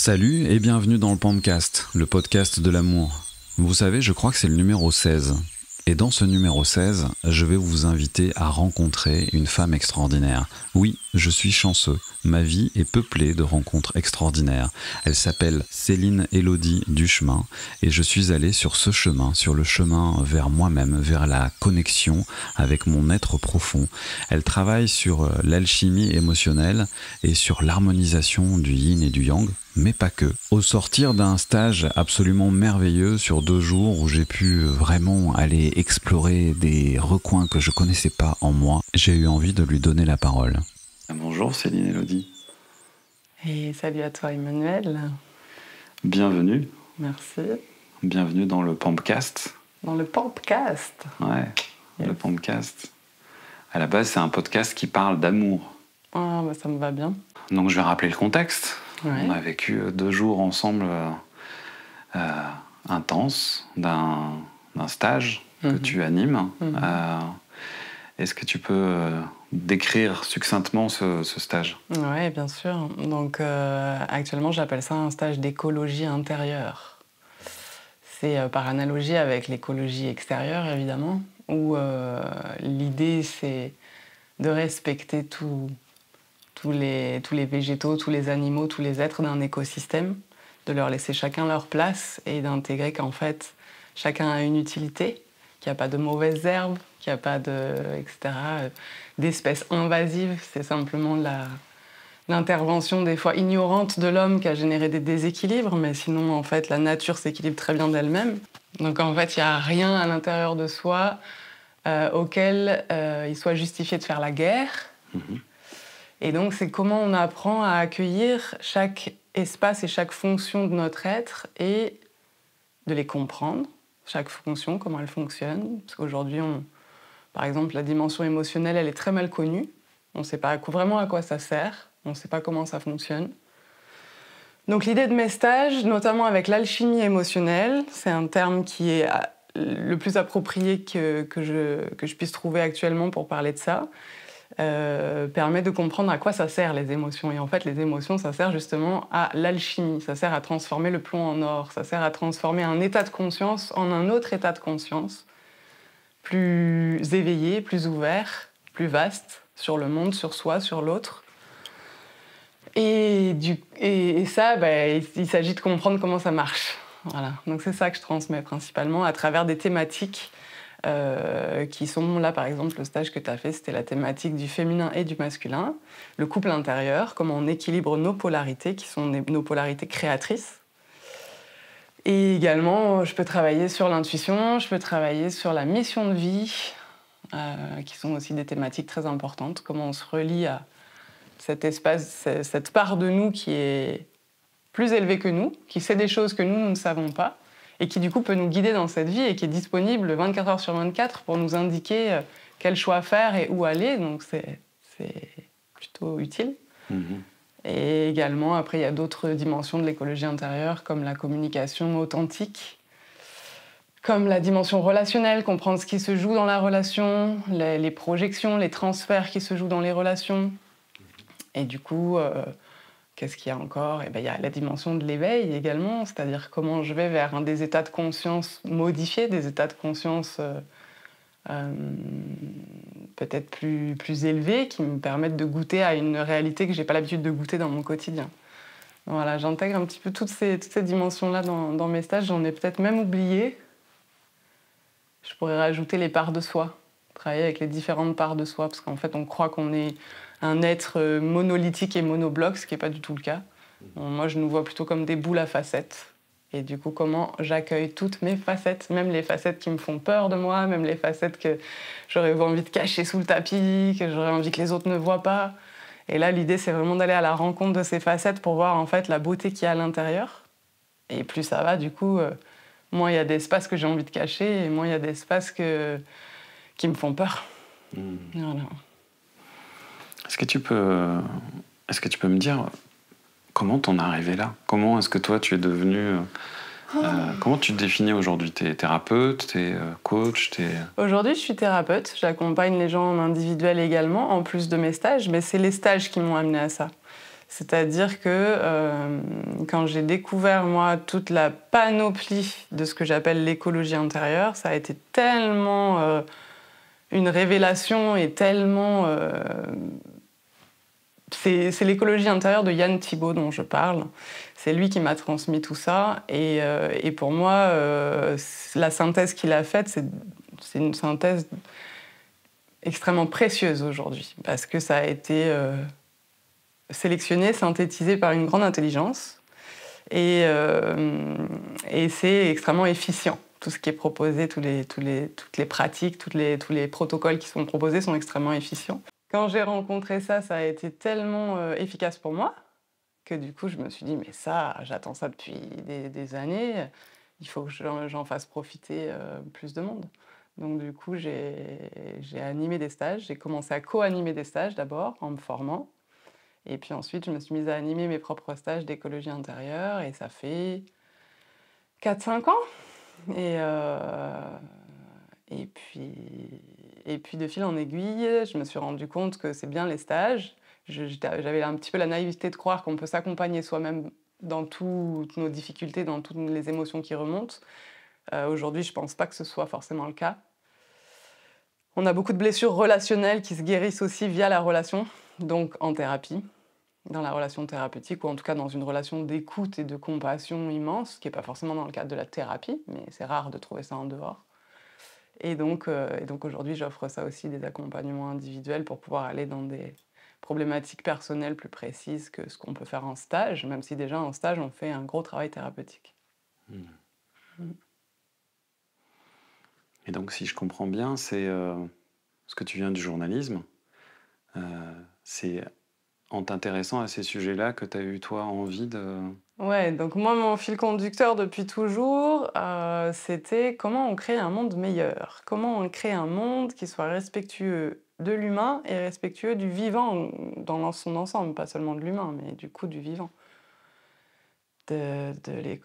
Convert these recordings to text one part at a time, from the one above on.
Salut et bienvenue dans le Pampcast, le podcast de l'amour. Vous savez, je crois que c'est le numéro 16. Et dans ce numéro 16, je vais vous inviter à rencontrer une femme extraordinaire. Oui, je suis chanceux. Ma vie est peuplée de rencontres extraordinaires. Elle s'appelle Céline Élodie Duchemin et je suis allé sur ce chemin, sur le chemin vers moi-même, vers la connexion avec mon être profond. Elle travaille sur l'alchimie émotionnelle et sur l'harmonisation du yin et du yang, mais pas que. Au sortir d'un stage absolument merveilleux sur 2 jours où j'ai pu vraiment aller explorer des recoins que je connaissais pas en moi, j'ai eu envie de lui donner la parole. Bonjour Céline Élodie. Et salut à toi Emmanuel. Bienvenue. Merci. Bienvenue dans le Pampcast. Dans le Pampcast. Ouais, yes. Le Pampcast. À la base, c'est un podcast qui parle d'amour. Ah, bah ça me va bien. Donc je vais rappeler le contexte. Ouais. On a vécu 2 jours ensemble intenses d'un stage que tu animes. Est-ce que tu peux décrire succinctement ce stage ? Oui, bien sûr. Donc actuellement, j'appelle ça un stage d'écologie intérieure. C'est par analogie avec l'écologie extérieure, évidemment, où l'idée, c'est de respecter tous les végétaux, tous les animaux, tous les êtres d'un écosystème, de leur laisser chacun leur place et d'intégrer qu'en fait, chacun a une utilité, qu'il n'y a pas de mauvaises herbes, qu'il n'y a pas d'espèces invasives. C'est simplement l'intervention des fois ignorante de l'homme qui a généré des déséquilibres, mais sinon, en fait, la nature s'équilibre très bien d'elle-même. Donc, en fait, il n'y a rien à l'intérieur de soi auquel il soit justifié de faire la guerre. Et donc, c'est comment on apprend à accueillir chaque espace et chaque fonction de notre être et de les comprendre, chaque fonction, comment elle fonctionne. Parce qu'aujourd'hui, par exemple, la dimension émotionnelle, elle est très mal connue. On ne sait pas vraiment à quoi ça sert, on ne sait pas comment ça fonctionne. Donc l'idée de mes stages, notamment avec l'alchimie émotionnelle, c'est un terme qui est le plus approprié que je puisse trouver actuellement pour parler de ça, permet de comprendre à quoi ça sert les émotions. Et en fait, les émotions, ça sert justement à l'alchimie, ça sert à transformer le plomb en or, ça sert à transformer un état de conscience en un autre état de conscience, plus éveillé, plus ouvert, plus vaste sur le monde, sur soi, sur l'autre. Et ça, il s'agit de comprendre comment ça marche. Voilà. Donc c'est ça que je transmets principalement à travers des thématiques qui sont là, par exemple, le stage que tu as fait, c'était la thématique du féminin et du masculin, le couple intérieur, comment on équilibre nos polarités, qui sont nos polarités créatrices. Et également, je peux travailler sur l'intuition, je peux travailler sur la mission de vie, qui sont aussi des thématiques très importantes, comment on se relie à cet espace, cette part de nous qui est plus élevée que nous, qui sait des choses que nous ne savons pas, et qui du coup peut nous guider dans cette vie et qui est disponible 24 heures sur 24 pour nous indiquer quel choix faire et où aller, donc c'est plutôt utile. Et également, après, il y a d'autres dimensions de l'écologie intérieure, comme la communication authentique, comme la dimension relationnelle, comprendre ce qui se joue dans la relation, les projections, les transferts qui se jouent dans les relations. Et du coup, qu'est-ce qu'il y a encore ? Il y a la dimension de l'éveil également, c'est-à-dire comment je vais vers des états de conscience modifiés, des états de conscience peut-être plus élevés, qui me permettent de goûter à une réalité que je n'ai pas l'habitude de goûter dans mon quotidien. Voilà, j'intègre un petit peu toutes ces dimensions-là dans mes stages. J'en ai peut-être même oublié. Je pourrais rajouter les parts de soi, travailler avec les différentes parts de soi, parce qu'en fait, on croit qu'on est un être monolithique et monobloc, ce qui n'est pas du tout le cas. Moi, je nous vois plutôt comme des boules à facettes. Et du coup, comment j'accueille toutes mes facettes, même les facettes qui me font peur de moi, même les facettes que j'aurais envie de cacher sous le tapis, que j'aurais envie que les autres ne voient pas. Et là, l'idée, c'est vraiment d'aller à la rencontre de ces facettes pour voir en fait la beauté qu'il y a à l'intérieur. Et plus ça va, du coup, moins il y a d'espaces que j'ai envie de cacher, et moins il y a d'espaces qui me font peur. Voilà. Est-ce que tu peux me dire comment t'en es arrivé là ? Comment est-ce que toi tu es devenu comment tu te définis aujourd'hui ? T'es thérapeute, t'es coach, Aujourd'hui, je suis thérapeute. J'accompagne les gens en individuel également, en plus de mes stages. Mais c'est les stages qui m'ont amenée à ça. C'est-à-dire que quand j'ai découvert, moi, toute la panoplie de ce que j'appelle l'écologie intérieure, ça a été tellement une révélation et tellement... c'est l'écologie intérieure de Yann Thibault dont je parle. C'est lui qui m'a transmis tout ça. Et pour moi, la synthèse qu'il a faite, c'est une synthèse extrêmement précieuse aujourd'hui. Parce que ça a été sélectionné, synthétisé par une grande intelligence. Et c'est extrêmement efficient. Tout ce qui est proposé, toutes les pratiques, tous les protocoles qui sont proposés sont extrêmement efficients. Quand j'ai rencontré ça, ça a été tellement efficace pour moi que du coup, je me suis dit, mais ça, j'attends ça depuis des années, il faut que j'en fasse profiter plus de monde. Donc du coup, j'ai animé des stages, j'ai commencé à co-animer des stages d'abord, en me formant. Et puis ensuite, je me suis mise à animer mes propres stages d'écologie intérieure, et ça fait 4-5 ans. Et, et puis de fil en aiguille, je me suis rendu compte que c'est bien les stages. J'avais un petit peu la naïveté de croire qu'on peut s'accompagner soi-même dans toutes nos difficultés, dans toutes les émotions qui remontent. Aujourd'hui, je ne pense pas que ce soit forcément le cas. On a beaucoup de blessures relationnelles qui se guérissent aussi via la relation, donc en thérapie, dans la relation thérapeutique, ou en tout cas dans une relation d'écoute et de compassion immense, ce qui n'est pas forcément dans le cadre de la thérapie, mais c'est rare de trouver ça en dehors. Et donc aujourd'hui, j'offre ça aussi, des accompagnements individuels pour pouvoir aller dans des problématiques personnelles plus précises que ce qu'on peut faire en stage, même si déjà en stage, on fait un gros travail thérapeutique. Et donc, si je comprends bien, c'est ce que tu viens du journalisme, c'est en t'intéressant à ces sujets-là que tu as eu, toi, envie de... Ouais, donc moi, mon fil conducteur depuis toujours, c'était comment on crée un monde meilleur. Comment on crée un monde qui soit respectueux de l'humain et respectueux du vivant dans son ensemble, pas seulement de l'humain, mais du coup du vivant.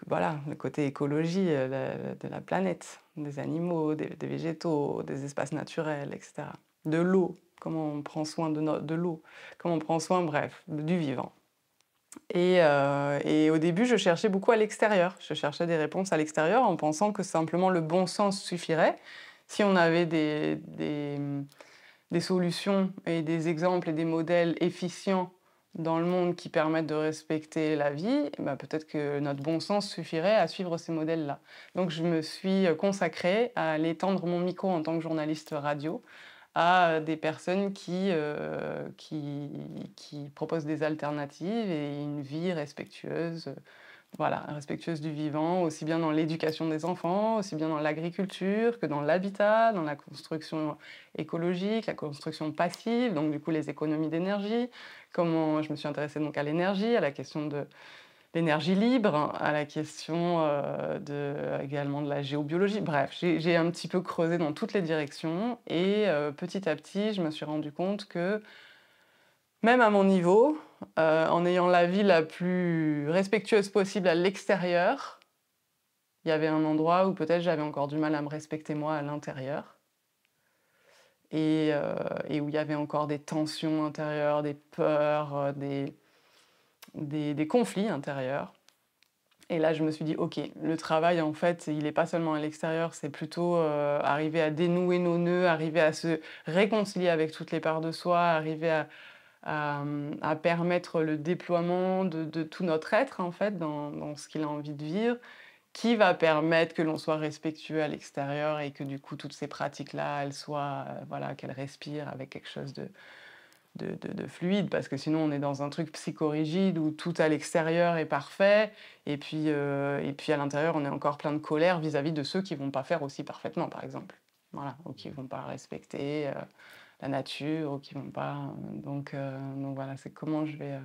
Voilà, le côté écologie de la planète, des animaux, des végétaux, des espaces naturels, etc. De l'eau, comment on prend soin de l'eau, comment on prend soin, bref, du vivant. Et au début, je cherchais beaucoup à l'extérieur. Je cherchais des réponses à l'extérieur en pensant que simplement le bon sens suffirait. Si on avait des solutions et des exemples et des modèles efficients dans le monde qui permettent de respecter la vie, bah peut-être que notre bon sens suffirait à suivre ces modèles-là. Donc je me suis consacrée à aller tendre mon micro en tant que journaliste radio à des personnes qui proposent des alternatives et une vie respectueuse, voilà, respectueuse du vivant, aussi bien dans l'éducation des enfants, aussi bien dans l'agriculture que dans l'habitat, dans la construction écologique, la construction passive, donc du coup les économies d'énergie. Comment je me suis intéressée donc à l'énergie, à la question de l'énergie libre, à la question également de la géobiologie. Bref, j'ai un petit peu creusé dans toutes les directions et petit à petit, je me suis rendu compte que même à mon niveau, en ayant la vie la plus respectueuse possible à l'extérieur, il y avait un endroit où peut-être j'avais encore du mal à me respecter moi à l'intérieur. Et où il y avait encore des tensions intérieures, des peurs, des conflits intérieurs. Et là, je me suis dit, OK, le travail, en fait, il n'est pas seulement à l'extérieur, c'est plutôt arriver à dénouer nos nœuds, arriver à se réconcilier avec toutes les parts de soi, arriver à permettre le déploiement de tout notre être, en fait, dans ce qu'il a envie de vivre, qui va permettre que l'on soit respectueux à l'extérieur et que, du coup, toutes ces pratiques-là, elles soient, voilà, qu'elles respirent avec quelque chose de fluide, parce que sinon on est dans un truc psychorigide où tout à l'extérieur est parfait, et puis à l'intérieur on est encore plein de colère vis-à-vis de ceux qui vont pas faire aussi parfaitement, par exemple. Voilà, ou qui vont pas respecter la nature, ou qui vont pas... donc voilà, c'est comment je vais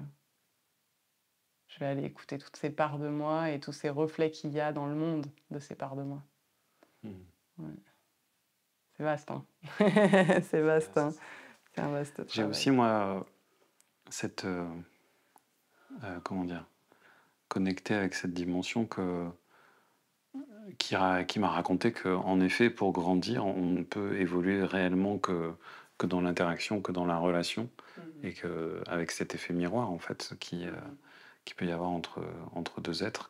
aller écouter toutes ces parts de moi et tous ces reflets qu'il y a dans le monde de ces parts de moi. Ouais. C'est vaste, hein. C'est vaste, hein. C'est un vaste travail. J'ai aussi, moi, cette... comment dire, connecté avec cette dimension qui m'a raconté qu'en effet, pour grandir, on ne peut évoluer réellement que dans l'interaction, que dans la relation. et qu'avec cet effet miroir, en fait, qui peut y avoir entre deux êtres,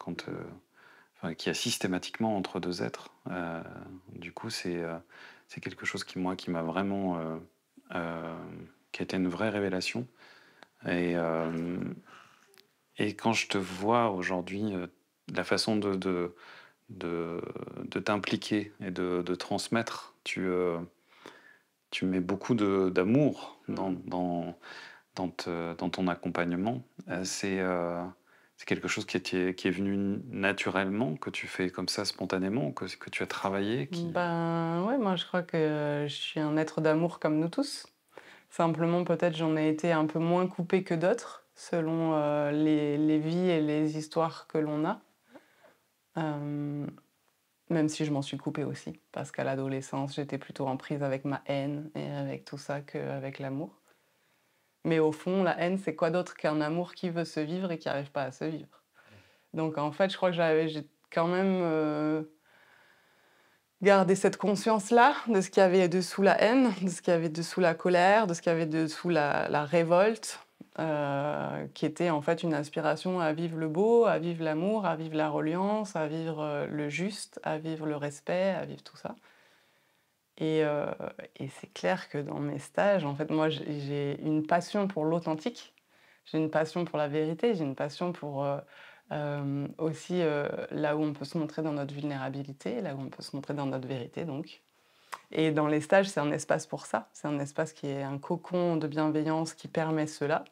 enfin, qu'il y a systématiquement entre deux êtres. Du coup, c'est quelque chose qui m'a vraiment... qui a été une vraie révélation. Et, et quand je te vois aujourd'hui, la façon de t'impliquer et de transmettre, tu mets beaucoup d'amour dans ton accompagnement. C'est quelque chose qui est venu naturellement, que tu fais comme ça spontanément, que tu as travaillé Ben ouais, moi je crois que je suis un être d'amour comme nous tous. Simplement, peut-être j'en ai été un peu moins coupée que d'autres, selon les vies et les histoires que l'on a. Euh, Même si je m'en suis coupée aussi, parce qu'à l'adolescence, j'étais plutôt en prise avec ma haine et avec tout ça qu'avec l'amour. Mais au fond, la haine, c'est quoi d'autre qu'un amour qui veut se vivre et qui n'arrive pas à se vivre. Donc en fait, je crois que j'ai quand même gardé cette conscience-là de ce qu'il y avait dessous la haine, de ce qu'il y avait dessous la colère, de ce qu'il y avait dessous la révolte, qui était en fait une aspiration à vivre le beau, à vivre l'amour, à vivre la reliance, à vivre le juste, à vivre le respect, à vivre tout ça. Et, euh, et c'est clair que dans mes stages, en fait, moi, j'ai une passion pour l'authentique, j'ai une passion pour la vérité, j'ai une passion pour aussi là où on peut se montrer dans notre vulnérabilité, là où on peut se montrer dans notre vérité, donc. Et dans les stages, c'est un espace pour ça. C'est un espace qui est un cocon de bienveillance qui permet cela.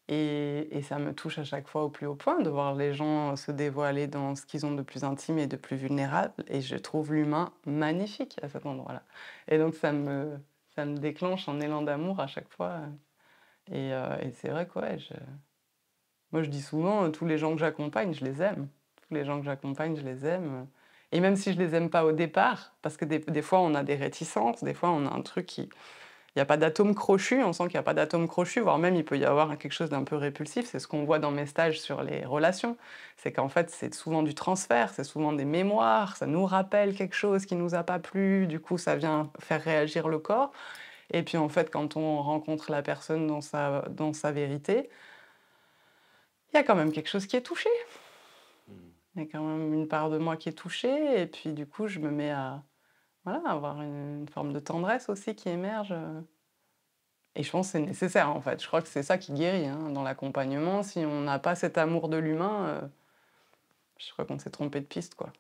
Et ça me touche à chaque fois au plus haut point de voir les gens se dévoiler dans ce qu'ils ont de plus intime et de plus vulnérable. Et je trouve l'humain magnifique à cet endroit-là. Et donc ça me déclenche un élan d'amour à chaque fois. Et c'est vrai que ouais, moi je dis souvent, tous les gens que j'accompagne, je les aime. Tous les gens que j'accompagne, je les aime. Et même si je les aime pas au départ, parce que des fois on a des réticences, des fois on a un truc qui... Il n'y a pas d'atome crochu, on sent qu'il n'y a pas d'atome crochu, voire même il peut y avoir quelque chose d'un peu répulsif. C'est ce qu'on voit dans mes stages sur les relations. C'est qu'en fait, c'est souvent du transfert, c'est souvent des mémoires, ça nous rappelle quelque chose qui ne nous a pas plu, du coup ça vient faire réagir le corps. Et puis en fait, quand on rencontre la personne dans sa vérité, il y a quand même quelque chose qui est touché. Il y a quand même une part de moi qui est touchée, et puis du coup, je me mets à voilà, avoir une forme de tendresse aussi qui émerge. Et je pense que c'est nécessaire, en fait. Je crois que c'est ça qui guérit hein, dans l'accompagnement. Si on n'a pas cet amour de l'humain, je crois qu'on s'est trompé de piste, quoi.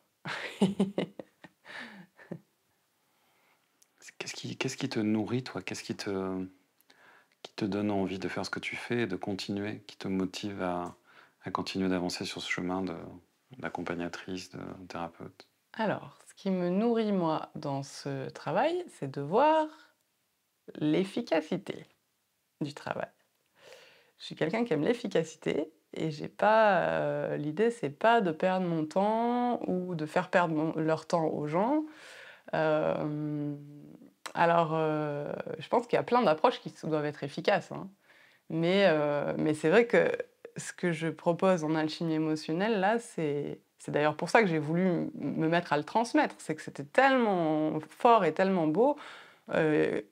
Qu'est-ce qui te nourrit, toi? Qui te donne envie de faire ce que tu fais et de continuer, qui te motive à continuer d'avancer sur ce chemin d'accompagnatrice, de thérapeute? Alors, ce qui me nourrit, moi, dans ce travail, c'est de voir l'efficacité du travail. Je suis quelqu'un qui aime l'efficacité et j'ai pas l'idée, c'est pas de perdre mon temps ou de faire perdre leur temps aux gens. Euh, je pense qu'il y a plein d'approches qui doivent être efficaces, hein. Mais c'est vrai que ce que je propose en alchimie émotionnelle, là, c'est d'ailleurs pour ça que j'ai voulu me mettre à le transmettre. C'est que c'était tellement fort et tellement beau.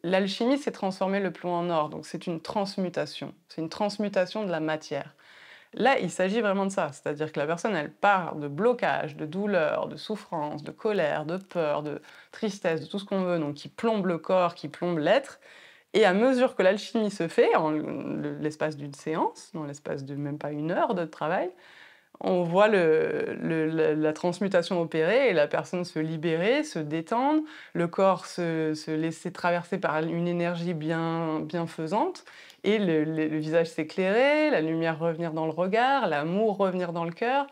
L'alchimie, c'est transformer le plomb en or, donc c'est une transmutation. C'est une transmutation de la matière. Là, il s'agit vraiment de ça, c'est-à-dire que la personne, elle part de blocage, de douleur, de souffrance, de colère, de peur, de tristesse, de tout ce qu'on veut, donc qui plombe le corps, qui plombe l'être. Et à mesure que l'alchimie se fait, en l'espace d'une séance, dans l'espace de même pas une heure de travail, on voit la transmutation opérer et la personne se libérer, se détendre, le corps se laisser traverser par une énergie bienfaisante et le visage s'éclairer, la lumière revenir dans le regard, l'amour revenir dans le cœur.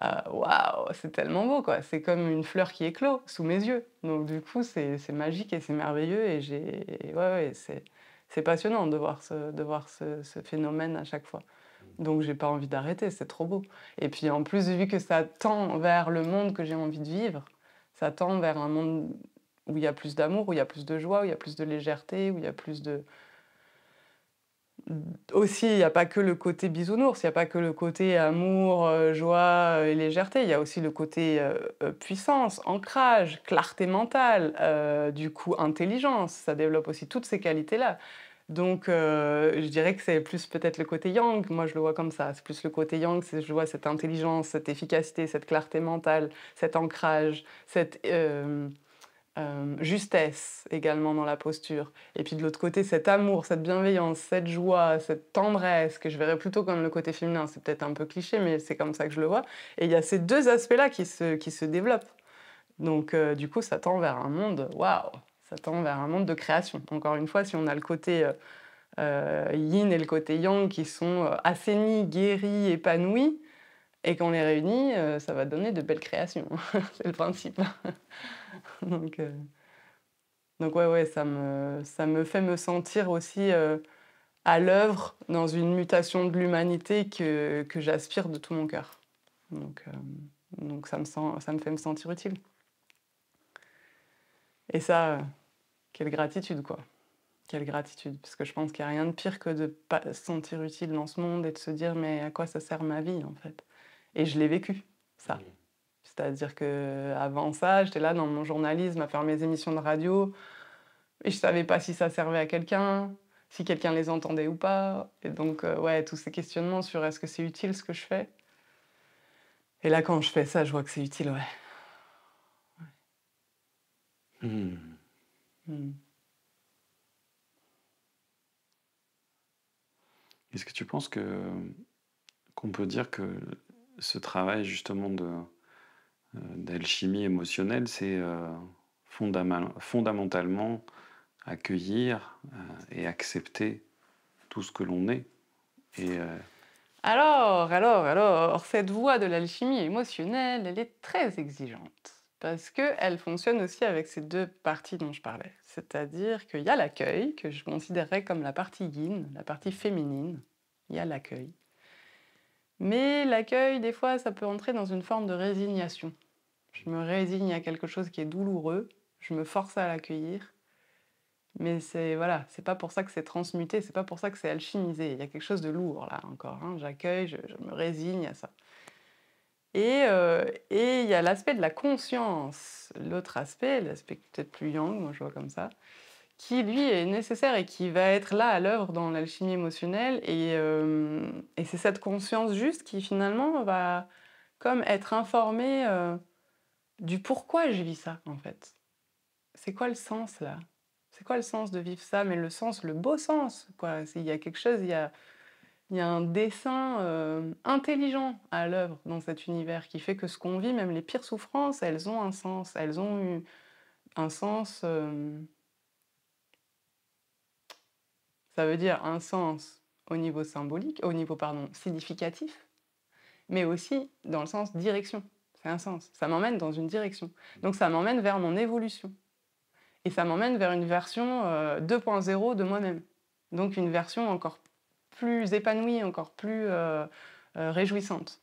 Waouh, c'est tellement beau, quoi. C'est comme une fleur qui éclot sous mes yeux. Donc du coup, c'est magique et c'est merveilleux et ouais, c'est passionnant de voir ce phénomène à chaque fois. Donc j'ai pas envie d'arrêter, c'est trop beau. Et puis en plus, vu que ça tend vers le monde que j'ai envie de vivre, ça tend vers un monde où il y a plus d'amour, où il y a plus de joie, où il y a plus de légèreté, où il y a plus de... Aussi, il n'y a pas que le côté bisounours, il n'y a pas que le côté amour, joie et légèreté, il y a aussi le côté puissance, ancrage, clarté mentale, du coup intelligence, ça développe aussi toutes ces qualités-là. Donc, je dirais que c'est plus peut-être le côté yang. Moi, je le vois comme ça. C'est plus le côté yang. Je vois cette intelligence, cette efficacité, cette clarté mentale, cet ancrage, cette justesse également dans la posture. Et puis de l'autre côté, cet amour, cette bienveillance, cette joie, cette tendresse, que je verrais plutôt comme le côté féminin. C'est peut-être un peu cliché, mais c'est comme ça que je le vois. Et il y a ces deux aspects-là qui se développent. Donc, du coup, ça tend vers un monde, waouh, ça tend vers un monde de création. Encore une fois, si on a le côté yin et le côté yang qui sont assainis, guéris, épanouis, et qu'on les réunit, ça va donner de belles créations. C'est le principe. donc, euh, donc ouais, ça me fait me sentir aussi à l'œuvre dans une mutation de l'humanité que j'aspire de tout mon cœur. Donc ça me fait me sentir utile. Et ça, quelle gratitude, quoi. Quelle gratitude. Parce que je pense qu'il n'y a rien de pire que de ne pas se sentir utile dans ce monde et de se dire, mais à quoi ça sert ma vie, en fait. Et je l'ai vécu, ça. C'est-à-dire qu'avant ça, j'étais là dans mon journalisme à faire mes émissions de radio et je ne savais pas si ça servait à quelqu'un, si quelqu'un les entendait ou pas. Et donc, ouais, tous ces questionnements sur est-ce que c'est utile ce que je fais. Et là, quand je fais ça, je vois que c'est utile, ouais. Est-ce que tu penses qu'on peut dire que ce travail justement d'alchimie émotionnelle, c'est fondamentalement accueillir et accepter tout ce que l'on est Alors, cette voie de l'alchimie émotionnelle, elle est très exigeante. Parce qu'elle fonctionne aussi avec ces deux parties dont je parlais. C'est-à-dire qu'il y a l'accueil, que je considérerais comme la partie yin, la partie féminine. Il y a l'accueil. Mais l'accueil, des fois, ça peut entrer dans une forme de résignation. Je me résigne à quelque chose qui est douloureux, je me force à l'accueillir. Mais voilà, c'est pas pour ça que c'est transmuté, c'est pas pour ça que c'est alchimisé. Il y a quelque chose de lourd là encore. J'accueille, je me résigne à ça. Et il y a l'aspect de la conscience, l'autre aspect, l'aspect peut-être plus yang, moi je vois comme ça, qui lui est nécessaire et qui va être là à l'œuvre dans l'alchimie émotionnelle. Et c'est cette conscience juste qui finalement va comme être informée du pourquoi je vis ça en fait. C'est quoi le sens là ? C'est quoi le sens de vivre ça ? Mais le sens, le beau sens, quoi. Il y a quelque chose, il y a un dessin intelligent à l'œuvre dans cet univers qui fait que ce qu'on vit, même les pires souffrances, elles ont un sens. Elles ont eu un sens... ça veut dire un sens au niveau symbolique, au niveau, significatif, mais aussi dans le sens direction. C'est un sens. Ça m'emmène dans une direction. Donc ça m'emmène vers mon évolution. Et ça m'emmène vers une version 2.0 de moi-même. Donc une version encore plus épanouie, encore plus réjouissante.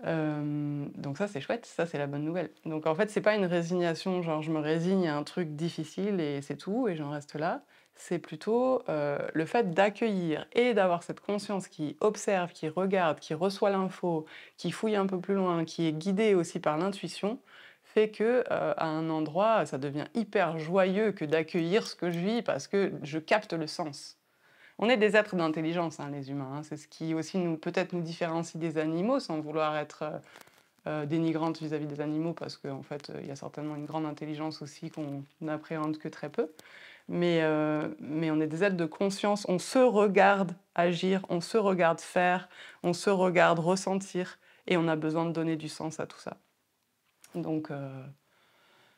Donc ça, c'est chouette, ça, c'est la bonne nouvelle. Donc en fait, c'est pas une résignation, genre je me résigne à un truc difficile et c'est tout, et j'en reste là. C'est plutôt le fait d'accueillir et d'avoir cette conscience qui observe, qui regarde, qui reçoit l'info, qui fouille un peu plus loin, qui est guidée aussi par l'intuition, fait que à un endroit, ça devient hyper joyeux que d'accueillir ce que je vis parce que je capte le sens. On est des êtres d'intelligence, les humains. C'est ce qui aussi peut-être nous différencie des animaux, sans vouloir être dénigrante vis-à-vis des animaux, parce qu'en fait, il y a certainement une grande intelligence aussi qu'on n'appréhende que très peu. Mais on est des êtres de conscience. On se regarde agir, on se regarde faire, on se regarde ressentir, et on a besoin de donner du sens à tout ça. Donc,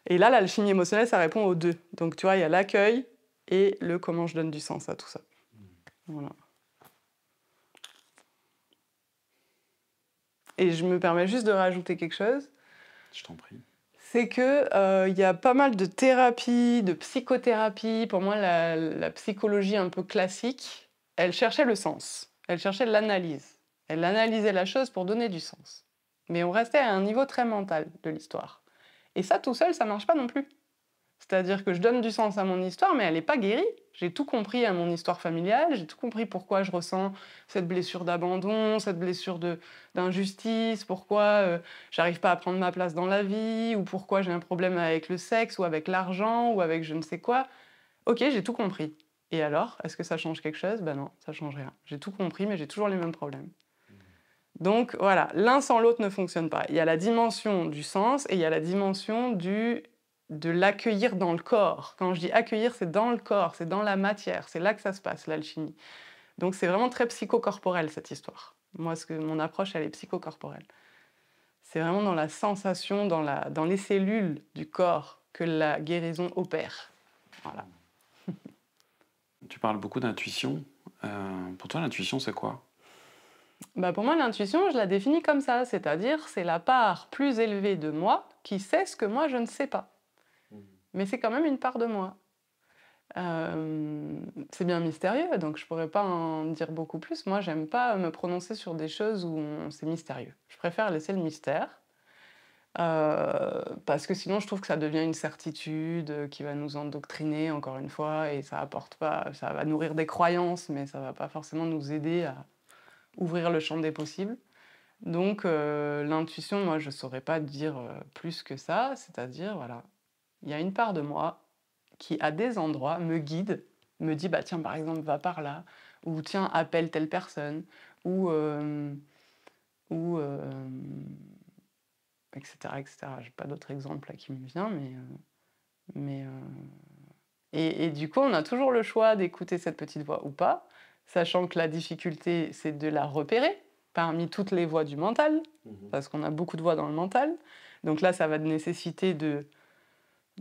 et là, l'alchimie émotionnelle, ça répond aux deux. Donc, tu vois, il y a l'accueil et le comment je donne du sens à tout ça. Voilà. Et je me permets juste de rajouter quelque chose. Je t'en prie. C'est que y a pas mal de thérapies, de psychothérapie. Pour moi, la psychologie un peu classique, elle cherchait le sens. Elle cherchait l'analyse. Elle analysait la chose pour donner du sens. Mais on restait à un niveau très mental de l'histoire. Et ça, tout seul, ça marche pas non plus. C'est-à-dire que je donne du sens à mon histoire, mais elle n'est pas guérie. J'ai tout compris à mon histoire familiale, j'ai tout compris pourquoi je ressens cette blessure d'abandon, cette blessure d'injustice, pourquoi j'arrive pas à prendre ma place dans la vie, ou pourquoi j'ai un problème avec le sexe, ou avec l'argent, ou avec je ne sais quoi. Ok, j'ai tout compris. Et alors, est-ce que ça change quelque chose? Ben non, ça change rien. J'ai tout compris, mais j'ai toujours les mêmes problèmes. Donc voilà, l'un sans l'autre ne fonctionne pas. Il y a la dimension du sens et il y a la dimension de l'accueillir dans le corps. Quand je dis accueillir, c'est dans le corps, c'est dans la matière, c'est là que ça se passe, l'alchimie. Donc c'est vraiment très psychocorporel cette histoire. Moi, mon approche, elle est psychocorporelle. C'est vraiment dans la sensation, dans les cellules du corps que la guérison opère. Voilà. Tu parles beaucoup d'intuition. Pour toi, l'intuition, c'est quoi? Bah pour moi, l'intuition, je la définis comme ça, c'est-à-dire c'est la part plus élevée de moi qui sait ce que moi je ne sais pas. Mais c'est quand même une part de moi. C'est bien mystérieux, donc je pourrais pas en dire beaucoup plus. Moi, j'aime pas me prononcer sur des choses où c'est mystérieux. Je préfère laisser le mystère, parce que sinon je trouve que ça devient une certitude qui va nous endoctriner encore une fois, et ça apporte pas, ça va nourrir des croyances, mais ça va pas forcément nous aider à ouvrir le champ des possibles. Donc l'intuition, moi, je saurais pas dire plus que ça, c'est-à-dire, voilà, il y a une part de moi qui, à des endroits, me guide, me dit, bah tiens, par exemple, va par là, ou tiens, appelle telle personne, ou ou etc., etc. J'ai pas d'autres exemples là qui me viennent, mais et du coup, on a toujours le choix d'écouter cette petite voix ou pas, sachant que la difficulté, c'est de la repérer parmi toutes les voix du mental, parce qu'on a beaucoup de voix dans le mental. Donc là, ça va nécessiter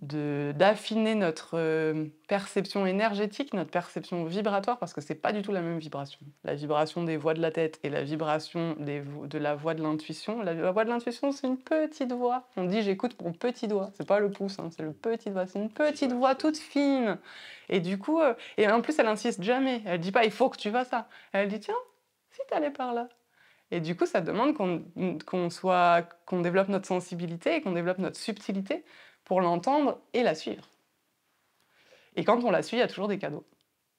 d'affiner notre perception énergétique, notre perception vibratoire, parce que c'est pas du tout la même vibration. La vibration des voix de la tête et la vibration de la voix de l'intuition. La voix de l'intuition, c'est une petite voix. On dit j'écoute mon petit doigt. C'est pas le pouce, hein, c'est le petit doigt. C'est une petite voix toute fine. Et du coup, et en plus, elle insiste jamais. Elle dit pas il faut que tu fasses ça. Elle dit tiens, si t'allais par là. Et du coup, ça demande qu'on développe notre sensibilité et qu'on développe notre subtilité pour l'entendre et la suivre. Et quand on la suit, il y a toujours des cadeaux.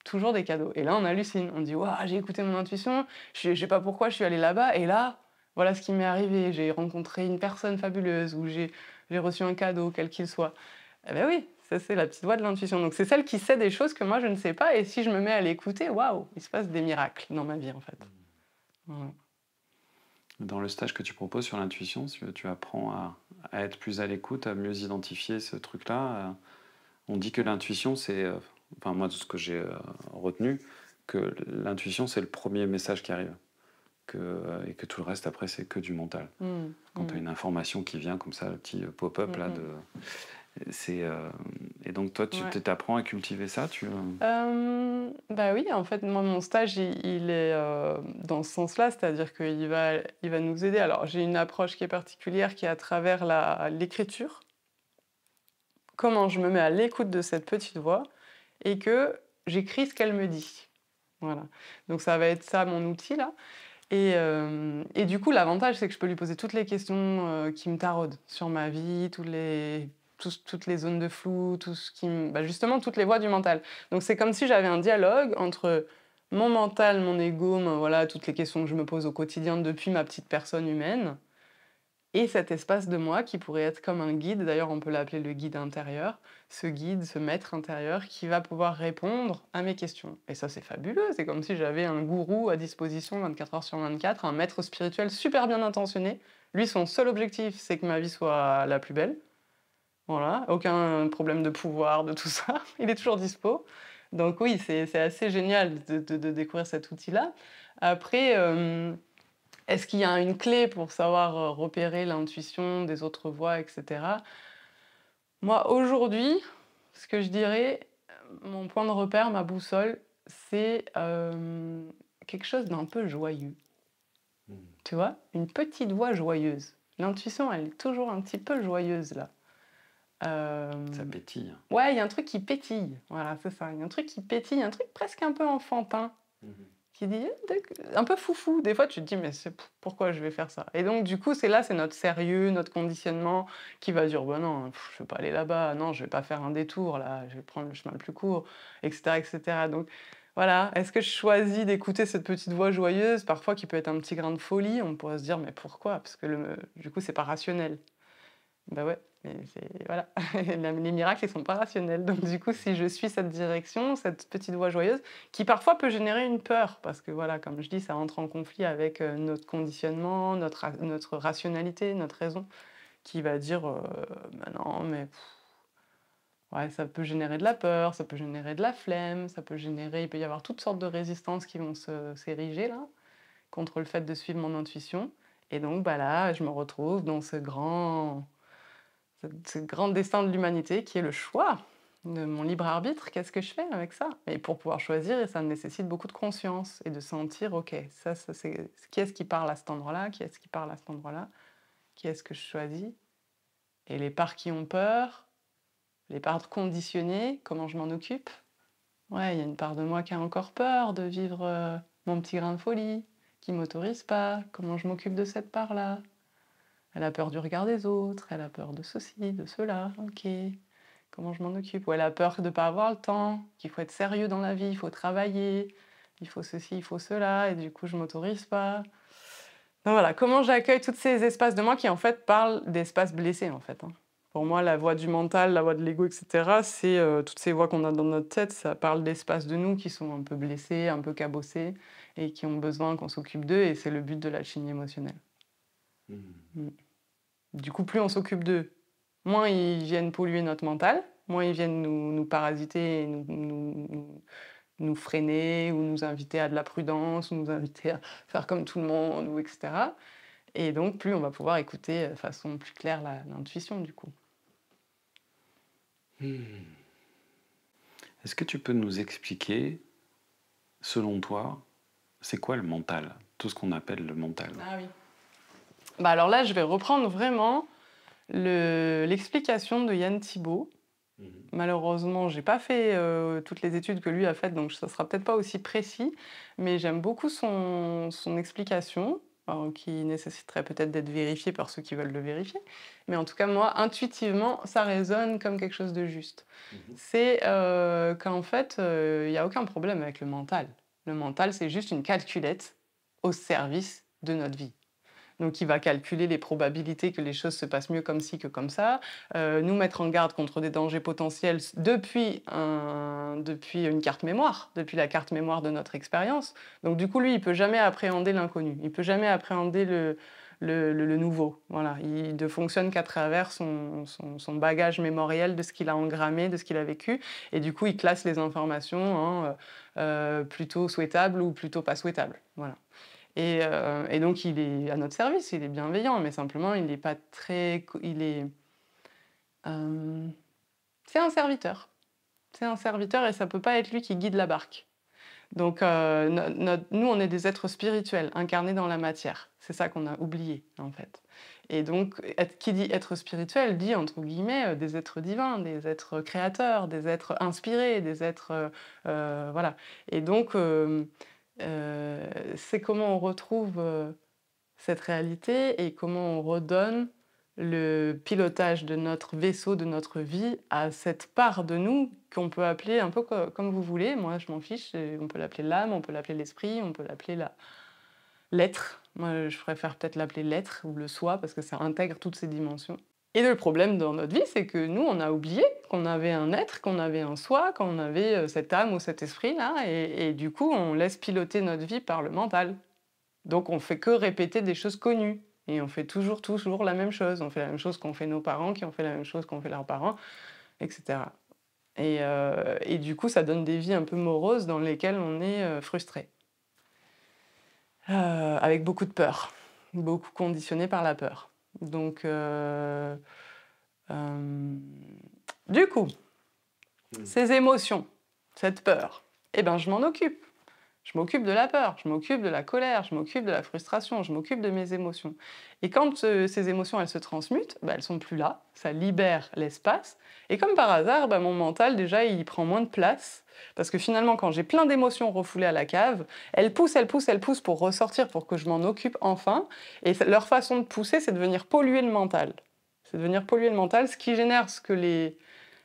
Toujours des cadeaux. Et là, on hallucine. On dit, waouh, j'ai écouté mon intuition, je sais pas pourquoi je suis allée là-bas, et là, voilà ce qui m'est arrivé. J'ai rencontré une personne fabuleuse, ou j'ai reçu un cadeau, quel qu'il soit. Eh bien oui, ça c'est la petite voix de l'intuition. Donc c'est celle qui sait des choses que moi je ne sais pas, et si je me mets à l'écouter, waouh, il se passe des miracles dans ma vie en fait. Voilà. Dans le stage que tu proposes sur l'intuition, tu apprends à être plus à l'écoute, à mieux identifier ce truc-là. On dit que l'intuition, c'est, enfin moi, tout ce que j'ai retenu, que l'intuition, c'est le premier message qui arrive. Et que tout le reste, après, c'est que du mental. Quand tu as une information qui vient comme ça, le petit pop-up là, et donc toi, tu t'apprends à cultiver ça Bah oui, en fait, moi, mon stage, il est dans ce sens-là, c'est-à-dire qu'il va nous aider. Alors, j'ai une approche qui est particulière, qui est à travers l'écriture. Comment je me mets à l'écoute de cette petite voix et que j'écris ce qu'elle me dit. Voilà. Donc ça va être ça, mon outil, là. Et du coup, l'avantage, c'est que je peux lui poser toutes les questions qui me taraudent sur ma vie, toutes les zones de flou, justement toutes les voies du mental. Donc c'est comme si j'avais un dialogue entre mon mental, mon ego, voilà, toutes les questions que je me pose au quotidien depuis ma petite personne humaine, et cet espace de moi qui pourrait être comme un guide, d'ailleurs on peut l'appeler le guide intérieur, ce guide, ce maître intérieur qui va pouvoir répondre à mes questions. Et ça c'est fabuleux, c'est comme si j'avais un gourou à disposition 24 heures sur 24, un maître spirituel super bien intentionné. Lui, son seul objectif, c'est que ma vie soit la plus belle. Voilà, aucun problème de pouvoir, de tout ça, il est toujours dispo. Donc oui, c'est assez génial de découvrir cet outil-là. Après, est-ce qu'il y a une clé pour savoir repérer l'intuition des autres voix, etc. Moi, aujourd'hui, ce que je dirais, mon point de repère, ma boussole, c'est quelque chose d'un peu joyeux. Tu vois, une petite voix joyeuse. L'intuition, elle est toujours un petit peu joyeuse, là. Ça pétille. Ouais, il y a un truc qui pétille. Voilà, c'est ça. Il y a un truc qui pétille, un truc presque un peu enfantin. Qui dit un peu foufou. Des fois, tu te dis, mais pourquoi je vais faire ça? Et donc, du coup, c'est notre sérieux, notre conditionnement qui va dire, bah non, je vais pas aller là-bas, non, je vais pas faire un détour, là, je vais prendre le chemin le plus court, etc., etc. Donc, voilà. Est-ce que je choisis d'écouter cette petite voix joyeuse, parfois qui peut être un petit grain de folie? On pourrait se dire, mais pourquoi? Parce que du coup, c'est pas rationnel. Bah ouais, mais voilà. Les miracles, ils sont pas rationnels. Donc du coup, si je suis cette direction, cette petite voix joyeuse, qui parfois peut générer une peur, parce que voilà, comme je dis, ça entre en conflit avec notre conditionnement, notre rationalité, notre raison, qui va dire, bah non, mais ouais, ça peut générer de la peur, ça peut générer de la flemme, il peut y avoir toutes sortes de résistances qui vont s'ériger là, contre le fait de suivre mon intuition. Et donc, bah là, je me retrouve dans ce grand destin de l'humanité qui est le choix de mon libre arbitre. Qu'est-ce que je fais avec ça? Et pour pouvoir choisir, ça nécessite beaucoup de conscience et de sentir, ok, ça c'est qui est-ce qui parle à cet endroit-là, qui est-ce qui parle à cet endroit-là, qui est-ce que je choisis? Et les parts qui ont peur, les parts conditionnées, comment je m'en occupe? Ouais, il y a une part de moi qui a encore peur de vivre mon petit grain de folie, qui m'autorise pas. Comment je m'occupe de cette part-là? Elle a peur du regard des autres, elle a peur de ceci, de cela, ok. Comment je m'en occupe? Ou elle a peur de ne pas avoir le temps, qu'il faut être sérieux dans la vie, il faut travailler, il faut ceci, il faut cela, et du coup je m'autorise pas. Donc voilà, comment j'accueille tous ces espaces de moi qui en fait parlent d'espaces blessés en fait, hein. Pour moi, la voix du mental, la voix de l'ego, etc., c'est toutes ces voix qu'on a dans notre tête, ça parle d'espaces de nous qui sont un peu blessés, un peu cabossés, et qui ont besoin qu'on s'occupe d'eux, et c'est le but de l'alchimie émotionnelle. Mm. Du coup, plus on s'occupe d'eux, moins ils viennent polluer notre mental, moins ils viennent nous parasiter, et nous freiner, ou nous inviter à de la prudence, ou nous inviter à faire comme tout le monde, ou etc. Et donc, plus on va pouvoir écouter de façon plus claire l'intuition, du coup. Est-ce que tu peux nous expliquer, selon toi, c'est quoi le mental? Tout ce qu'on appelle le mental. Ah oui. Bah alors là, je vais reprendre vraiment l'explication de Yann Thibault. Malheureusement, j'ai pas fait toutes les études que lui a faites, donc ça sera peut-être pas aussi précis, mais j'aime beaucoup son explication, qui nécessiterait peut-être d'être vérifiée par ceux qui veulent le vérifier. Mais en tout cas, moi, intuitivement, ça résonne comme quelque chose de juste. C'est qu'en fait, il n'y a aucun problème avec le mental. Le mental, c'est juste une calculette au service de notre vie. Donc, il va calculer les probabilités que les choses se passent mieux comme ci que comme ça, nous mettre en garde contre des dangers potentiels depuis une carte mémoire, depuis la carte mémoire de notre expérience. Donc, du coup, lui, il ne peut jamais appréhender l'inconnu, il ne peut jamais appréhender le nouveau. Voilà. Il ne fonctionne qu'à travers son bagage mémoriel de ce qu'il a engrammé, de ce qu'il a vécu. Et du coup, il classe les informations plutôt souhaitables ou plutôt pas souhaitables. Voilà. Et donc, il est à notre service, il est bienveillant, mais simplement, il n'est pas très... c'est un serviteur. C'est un serviteur et ça ne peut pas être lui qui guide la barque. Donc, nous, on est des êtres spirituels, incarnés dans la matière. C'est ça qu'on a oublié, en fait. Et donc, qui dit être spirituel dit, entre guillemets, des êtres divins, des êtres créateurs, des êtres inspirés, des êtres... voilà. Et donc... c'est comment on retrouve cette réalité et comment on redonne le pilotage de notre vaisseau, de notre vie, à cette part de nous qu'on peut appeler un peu comme vous voulez. Moi, je m'en fiche. On peut l'appeler l'âme, on peut l'appeler l'esprit, on peut l'appeler l'être. Moi, je préfère peut-être l'appeler l'être ou le soi parce que ça intègre toutes ces dimensions. Et le problème dans notre vie, c'est que nous, on a oublié qu'on avait un être, qu'on avait un soi, qu'on avait cette âme ou cet esprit-là, et du coup, on laisse piloter notre vie par le mental. Donc, on fait que répéter des choses connues. Et on fait toujours la même chose. On fait la même chose qu'ont fait nos parents, qui ont fait la même chose qu'ont fait leurs parents, etc. Et du coup, ça donne des vies un peu moroses dans lesquelles on est frustré. Avec beaucoup de peur. Beaucoup conditionné par la peur. Donc, du coup, ces émotions, cette peur, eh ben, je m'en occupe. Je m'occupe de la peur, je m'occupe de la colère, je m'occupe de la frustration, je m'occupe de mes émotions. Et quand ces émotions, elles se transmutent, elles sont plus là, ça libère l'espace. Et comme par hasard, mon mental, déjà, il prend moins de place. Parce que finalement, quand j'ai plein d'émotions refoulées à la cave, elles poussent pour ressortir, pour que je m'en occupe enfin. Et leur façon de pousser, c'est de venir polluer le mental. C'est de venir polluer le mental, ce qui génère ce que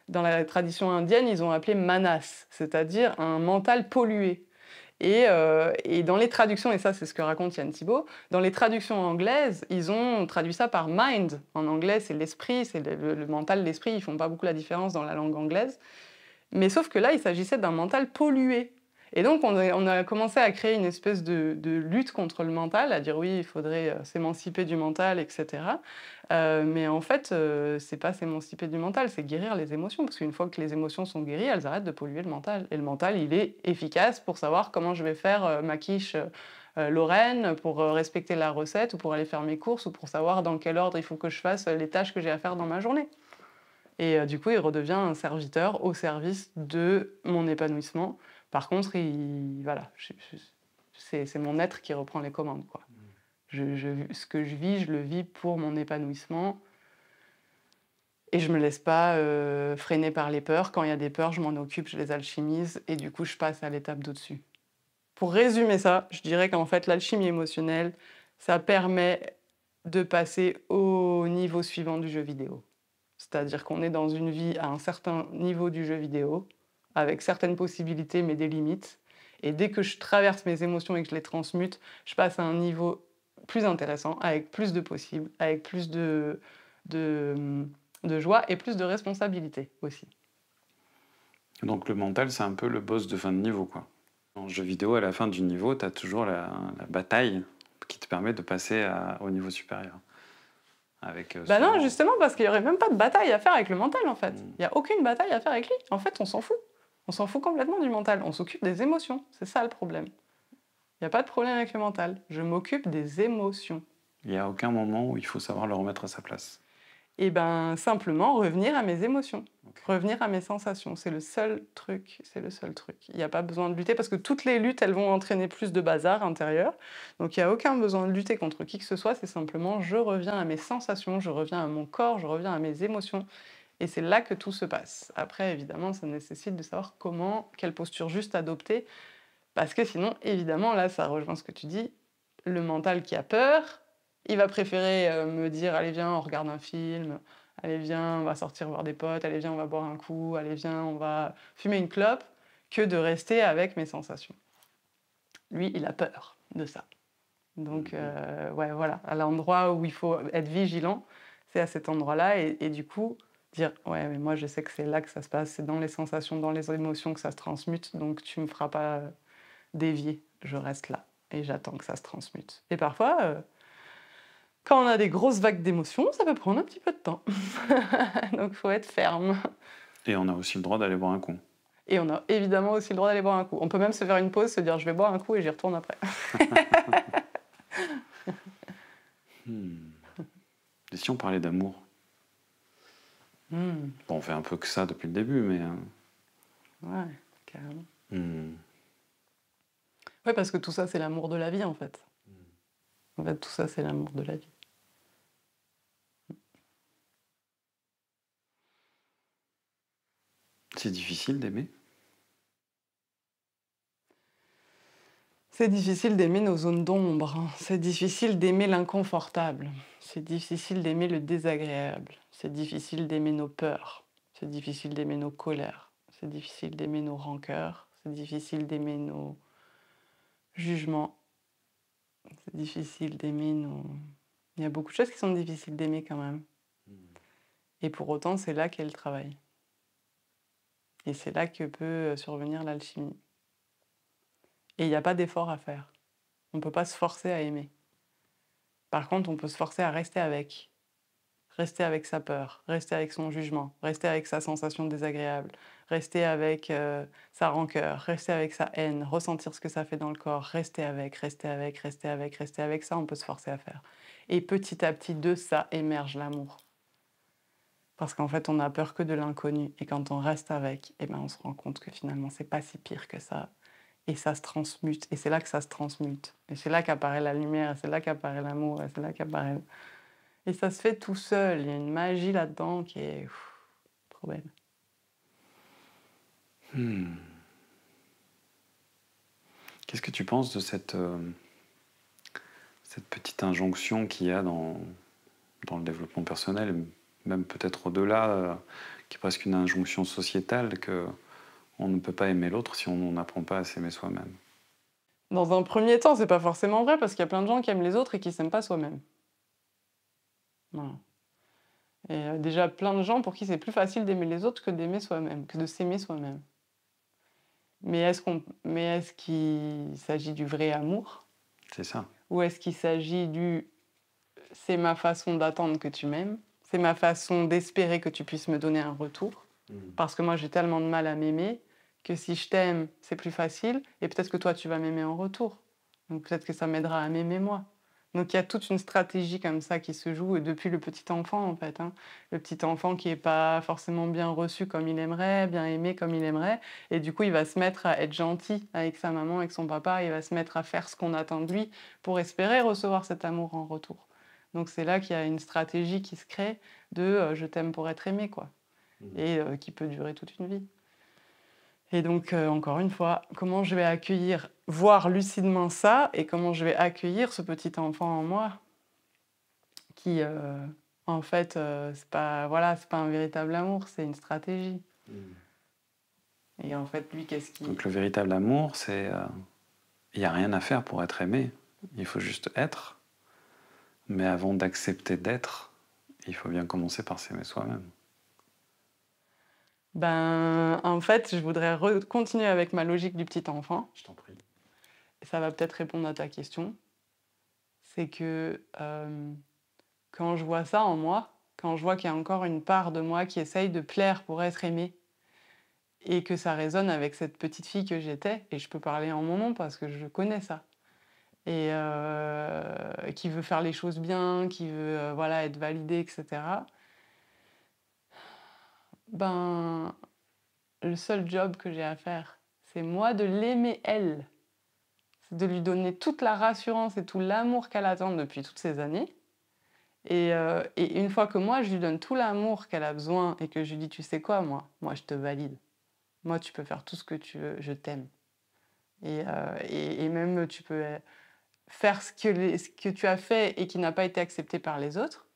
dans la tradition indienne, ils ont appelé manas, c'est-à-dire un mental pollué. Et dans les traductions, et ça c'est ce que raconte Yann Thibault, dans les traductions anglaises, ils ont traduit ça par mind. En anglais, c'est l'esprit, c'est le mental, l'esprit, ils font pas beaucoup la différence dans la langue anglaise. Mais sauf que là, il s'agissait d'un mental pollué. Et donc, on a commencé à créer une espèce de lutte contre le mental, à dire oui, il faudrait s'émanciper du mental, etc. Mais en fait, c'est pas s'émanciper du mental, c'est guérir les émotions. Parce qu'une fois que les émotions sont guéries, elles arrêtent de polluer le mental. Et le mental, il est efficace pour savoir comment je vais faire ma quiche Lorraine, pour respecter la recette, ou pour aller faire mes courses, ou pour savoir dans quel ordre il faut que je fasse les tâches que j'ai à faire dans ma journée. Et du coup, il redevient un serviteur au service de mon épanouissement. Par contre, voilà, c'est mon être qui reprend les commandes, quoi. Ce que je vis, je le vis pour mon épanouissement. Et je ne me laisse pas freiner par les peurs. Quand il y a des peurs, je m'en occupe, je les alchimise. Et du coup, je passe à l'étape d'au-dessus. Pour résumer ça, je dirais qu'en fait, l'alchimie émotionnelle, ça permet de passer au niveau suivant du jeu vidéo. C'est-à-dire qu'on est dans une vie à un certain niveau du jeu vidéo, avec certaines possibilités, mais des limites. Et dès que je traverse mes émotions et que je les transmute, je passe à un niveau plus intéressant, avec plus de possibles, avec plus de joie et plus de responsabilité aussi. Donc le mental, c'est un peu le boss de fin de niveau, quoi. En jeu vidéo, à la fin du niveau, tu as toujours la bataille qui te permet de passer au niveau supérieur. Avec, non, justement, parce qu'il n'y aurait même pas de bataille à faire avec le mental, en fait. Il n'y a aucune bataille à faire avec lui. En fait, on s'en fout. On s'en fout complètement du mental. On s'occupe des émotions. C'est ça le problème. Il n'y a pas de problème avec le mental. Je m'occupe des émotions. Il n'y a aucun moment où il faut savoir le remettre à sa place. Et bien, simplement revenir à mes émotions. Okay. Revenir à mes sensations. C'est le seul truc. C'est le seul truc. Il n'y a pas besoin de lutter parce que toutes les luttes, elles vont entraîner plus de bazar intérieur. Donc, il n'y a aucun besoin de lutter contre qui que ce soit. C'est simplement, je reviens à mes sensations, je reviens à mon corps, je reviens à mes émotions. Et c'est là que tout se passe. Après, évidemment, ça nécessite de savoir quelle posture juste adopter. Parce que sinon, évidemment, là, ça rejoint ce que tu dis. Le mental qui a peur, il va préférer me dire « Allez, viens, on regarde un film. Allez, viens, on va sortir voir des potes. Allez, viens, on va boire un coup. Allez, viens, on va fumer une clope. » que de rester avec mes sensations. Lui, il a peur de ça. Donc, ouais, voilà. À l'endroit où il faut être vigilant, c'est à cet endroit-là. Et du coup, dire « Ouais, mais moi, je sais que c'est là que ça se passe. C'est dans les sensations, dans les émotions que ça se transmute. Donc, tu ne me feras pas dévier. Je reste là. Et j'attends que ça se transmute. » Et parfois... quand on a des grosses vagues d'émotions, ça peut prendre un petit peu de temps. Donc, il faut être ferme. Et on a aussi le droit d'aller boire un coup. Et on a évidemment aussi le droit d'aller boire un coup. On peut même se faire une pause, se dire « je vais boire un coup et j'y retourne après ». Et si on parlait d'amour Bon, on fait un peu que ça depuis le début, mais... Ouais, carrément. Ouais, parce que tout ça, c'est l'amour de la vie, en fait. En fait, tout ça, c'est l'amour de la vie. C'est difficile d'aimer ? C'est difficile d'aimer nos zones d'ombre. C'est difficile d'aimer l'inconfortable. C'est difficile d'aimer le désagréable. C'est difficile d'aimer nos peurs. C'est difficile d'aimer nos colères. C'est difficile d'aimer nos rancœurs. C'est difficile d'aimer nos jugements. C'est difficile d'aimer nos... Il y a beaucoup de choses qui sont difficiles d'aimer quand même. Et pour autant, c'est là qu'est le travail. Et c'est là que peut survenir l'alchimie. Et il n'y a pas d'effort à faire. On ne peut pas se forcer à aimer. Par contre, on peut se forcer à rester avec. Rester avec sa peur, rester avec son jugement, rester avec sa sensation désagréable, rester avec sa rancœur, rester avec sa haine, ressentir ce que ça fait dans le corps, rester avec, rester avec, rester avec, rester avec. Ça, on peut se forcer à faire. Et petit à petit, de ça émerge l'amour. Parce qu'en fait, on n'a peur que de l'inconnu. Et quand on reste avec, eh ben, on se rend compte que finalement, c'est pas si pire que ça. Et ça se transmute. Et c'est là que ça se transmute. Et c'est là qu'apparaît la lumière, et c'est là qu'apparaît l'amour, et c'est là qu'apparaît... Et ça se fait tout seul. Il y a une magie là-dedans qui est trop belle. Qu'est-ce que tu penses de cette petite injonction qu'il y a dans le développement personnel, même peut-être au-delà, qui est presque une injonction sociétale, qu'on ne peut pas aimer l'autre si on n'apprend pas à s'aimer soi-même? Dans un premier temps, c'est pas forcément vrai parce qu'il y a plein de gens qui aiment les autres et qui s'aiment pas soi-même. Voilà. Et déjà plein de gens pour qui c'est plus facile d'aimer les autres que d'aimer soi-même, que de s'aimer soi-même. Mais est-ce qu'il s'agit du vrai amour? C'est ça. Ou est-ce qu'il s'agit du c'est ma façon d'attendre que tu m'aimes, c'est ma façon d'espérer que tu puisses me donner un retour? Parce que moi j'ai tellement de mal à m'aimer que si je t'aime, c'est plus facile et peut-être que toi tu vas m'aimer en retour. Donc peut-être que ça m'aidera à m'aimer moi. Donc il y a toute une stratégie comme ça qui se joue depuis le petit enfant en fait, hein. Le petit enfant qui est pas forcément bien reçu comme il aimerait, bien aimé comme il aimerait et du coup il va se mettre à être gentil avec sa maman, avec son papa, il va se mettre à faire ce qu'on attend de lui pour espérer recevoir cet amour en retour. Donc c'est là qu'il y a une stratégie qui se crée de je t'aime pour être aimé quoi et qui peut durer toute une vie. Et donc, encore une fois, comment je vais accueillir, voir lucidement ça, et comment je vais accueillir ce petit enfant en moi qui, en fait, c'est pas, voilà, c'est pas un véritable amour, c'est une stratégie. Et en fait, lui, qu'est-ce qui... Donc le véritable amour, c'est... Il n'y a rien à faire pour être aimé. Il faut juste être. Mais avant d'accepter d'être, il faut bien commencer par s'aimer soi-même. Ben, en fait, je voudrais continuer avec ma logique du petit enfant. Je t'en prie. Et ça va peut-être répondre à ta question. C'est que quand je vois ça en moi, quand je vois qu'il y a encore une part de moi qui essaye de plaire pour être aimée, et que ça résonne avec cette petite fille que j'étais, et je peux parler en mon nom parce que je connais ça, et qui veut faire les choses bien, qui veut voilà, être validée, etc. Ben, le seul job que j'ai à faire, c'est moi de l'aimer elle, c'est de lui donner toute la rassurance et tout l'amour qu'elle attend depuis toutes ces années. Et une fois que moi, je lui donne tout l'amour qu'elle a besoin et que je lui dis, tu sais quoi, moi je te valide. Moi, tu peux faire tout ce que tu veux, je t'aime. Et même, tu peux faire ce que tu as fait et qui n'a pas été accepté par les autres.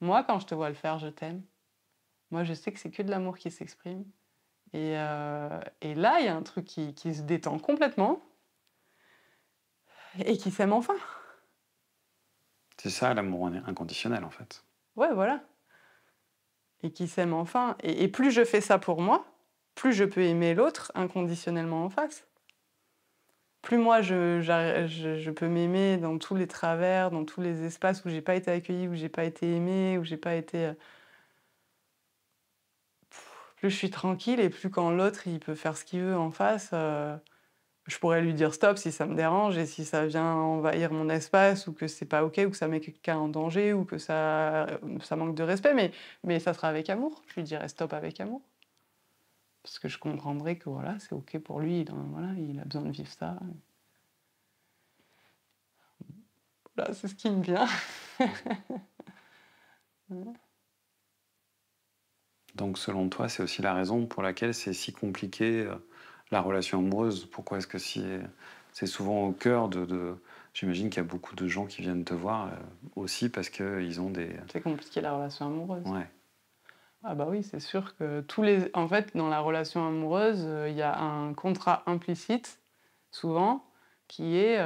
Moi, quand je te vois le faire, je t'aime. Moi, je sais que c'est que de l'amour qui s'exprime. Et là, il y a un truc qui se détend complètement et qui s'aime enfin. C'est ça l'amour inconditionnel en fait. Ouais, voilà. Et qui s'aime enfin. Et plus je fais ça pour moi, plus je peux aimer l'autre inconditionnellement en face. Plus moi, je peux m'aimer dans tous les travers, dans tous les espaces où j'ai pas été accueillie, où j'ai pas été aimée, où j'ai pas été... Plus je suis tranquille et plus quand l'autre, il peut faire ce qu'il veut en face, je pourrais lui dire stop si ça me dérange et si ça vient envahir mon espace ou que c'est pas OK ou que ça met quelqu'un en danger ou que ça manque de respect, mais ça sera avec amour. Je lui dirai stop avec amour. Parce que je comprendrai que voilà, c'est OK pour lui, voilà, il a besoin de vivre ça. Voilà, c'est ce qui me vient. Donc selon toi, c'est aussi la raison pour laquelle c'est si compliqué la relation amoureuse. Pourquoi est-ce que c'est souvent au cœur de... J'imagine qu'il y a beaucoup de gens qui viennent te voir aussi parce qu'ils ont des... C'est compliqué la relation amoureuse. Ouais. Ah bah oui, c'est sûr que en fait, dans la relation amoureuse, il y a un contrat implicite, souvent, qui est